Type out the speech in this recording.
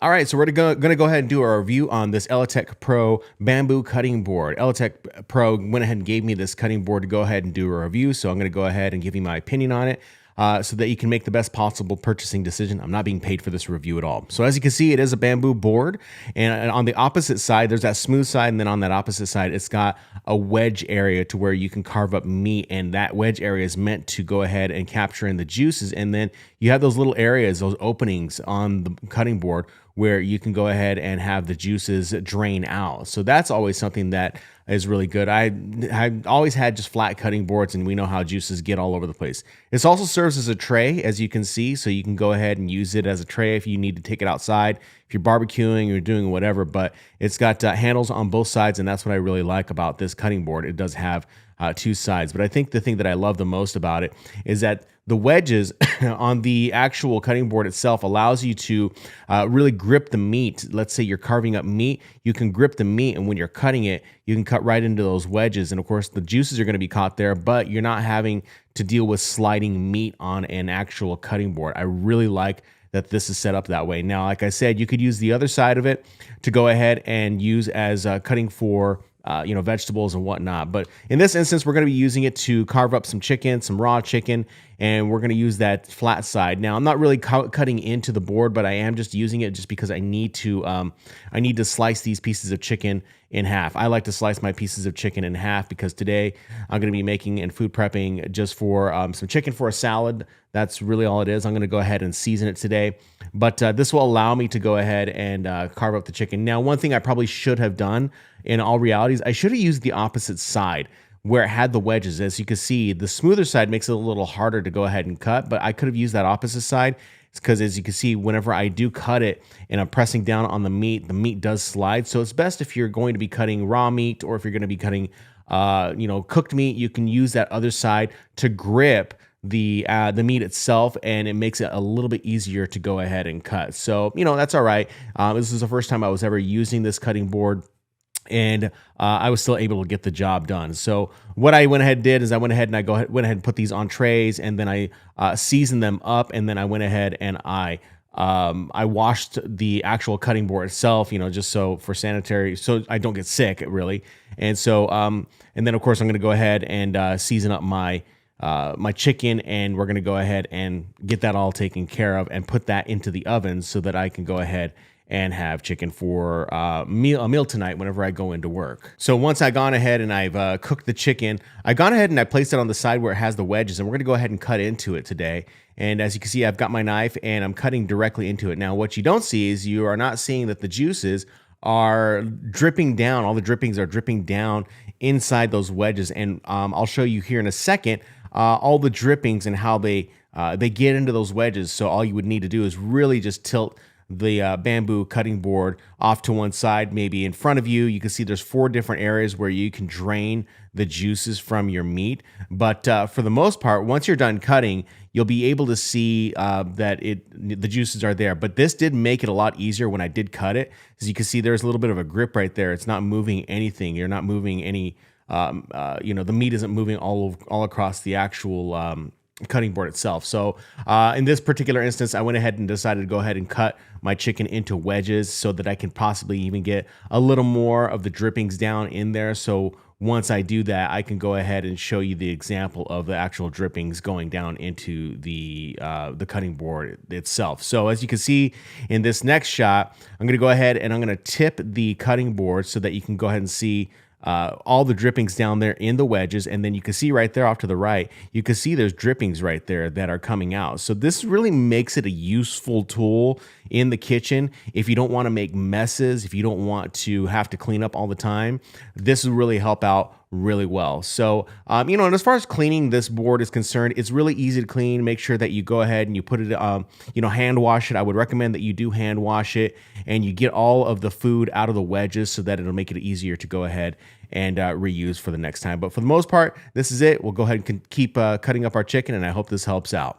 All right, so we're gonna go ahead and do a review on this eletecpro bamboo cutting board. eletecpro went ahead and gave me this cutting board to go ahead and do a review, so I'm gonna go ahead and give you my opinion on it, so that you can make the best possible purchasing decision. I'm not being paid for this review at all. So as you can see, it is a bamboo board, and on the opposite side, there's that smooth side, and then on that opposite side, it's got a wedge area to where you can carve up meat, and that wedge area is meant to go ahead and capture in the juices, and then you have those little areas, those openings on the cutting board where you can go ahead and have the juices drain out. So that's always something that is really good. I always had just flat cutting boards, and we know how juices get all over the place. This also serves as a tray, as you can see, so you can go ahead and use it as a tray if you need to take it outside, if you're barbecuing or doing whatever. But it's got handles on both sides, and that's what I really like about this cutting board. It does have two sides. But I think the thing that I love the most about it is that the wedges on the actual cutting board itself allows you to really grip the meat. Let's say you're carving up meat, you can grip the meat, and when you're cutting it, you can cut right into those wedges. And of course, the juices are going to be caught there, but you're not having to deal with sliding meat on an actual cutting board. I really like that this is set up that way. Now, like I said, you could use the other side of it to go ahead and use as cutting for vegetables and whatnot. But in this instance, we're going to be using it to carve up some chicken, some raw chicken, and we're going to use that flat side. Now, I'm not really cutting into the board, but I am just using it just because I need to slice these pieces of chicken in half. I like to slice my pieces of chicken in half because today I'm going to be making and food prepping just for some chicken for a salad. That's really all it is. I'm going to go ahead and season it today, but this will allow me to go ahead and carve up the chicken. Now, one thing I probably should have done in all realities, I should have used the opposite side where it had the wedges. As you can see, the smoother side makes it a little harder to go ahead and cut, but I could have used that opposite side. It's because, as you can see, whenever I do cut it and I'm pressing down on the meat does slide. So it's best if you're going to be cutting raw meat, or if you're going to be cutting cooked meat, you can use that other side to grip the meat itself, and it makes it a little bit easier to go ahead and cut. So that's all right. This is the first time I was ever using this cutting board, and I was still able to get the job done. So what I went ahead and did is I went ahead and put these on trays, and then I seasoned them up, and then I went ahead and I washed the actual cutting board itself, just so for sanitary, so I don't get sick really. And so and then of course I'm going to go ahead and season up my chicken, and we're going to go ahead and get that all taken care of and put that into the oven so that I can go ahead and have chicken for a meal tonight whenever I go into work. So once I gone ahead and I've cooked the chicken, I gone ahead and I placed it on the side where it has the wedges, and we're gonna go ahead and cut into it today. And as you can see, I've got my knife and I'm cutting directly into it. Now, what you don't see is you are not seeing that the juices are dripping down. All the drippings are dripping down inside those wedges. And I'll show you here in a second all the drippings and how they get into those wedges. So all you would need to do is really just tilt the bamboo cutting board off to one side, maybe in front of you. You can see there's 4 different areas where you can drain the juices from your meat. But for the most part, once you're done cutting, you'll be able to see that the juices are there. But this did make it a lot easier when I did cut it. As you can see, there's a little bit of a grip right there. It's not moving anything. You're not moving any, the meat isn't moving all across the actual cutting board itself. So in this particular instance, I went ahead and decided to go ahead and cut my chicken into wedges so that I can possibly even get a little more of the drippings down in there. So once I do that, I can go ahead and show you the example of the actual drippings going down into the cutting board itself. So as you can see in this next shot, I'm going to go ahead and I'm going to tip the cutting board so that you can go ahead and see all the drippings down there in the wedges. And then you can see right there off to the right, you can see there's drippings right there that are coming out. So this really makes it a useful tool in the kitchen. If you don't want to make messes, if you don't want to have to clean up all the time, this will really help out really well. So, and as far as cleaning this board is concerned, it's really easy to clean. Make sure that you go ahead and you put it, hand wash it. I would recommend that you do hand wash it and you get all of the food out of the wedges so that it'll make it easier to go ahead and reuse for the next time. But for the most part, this is it. We'll go ahead and keep cutting up our chicken, and I hope this helps out.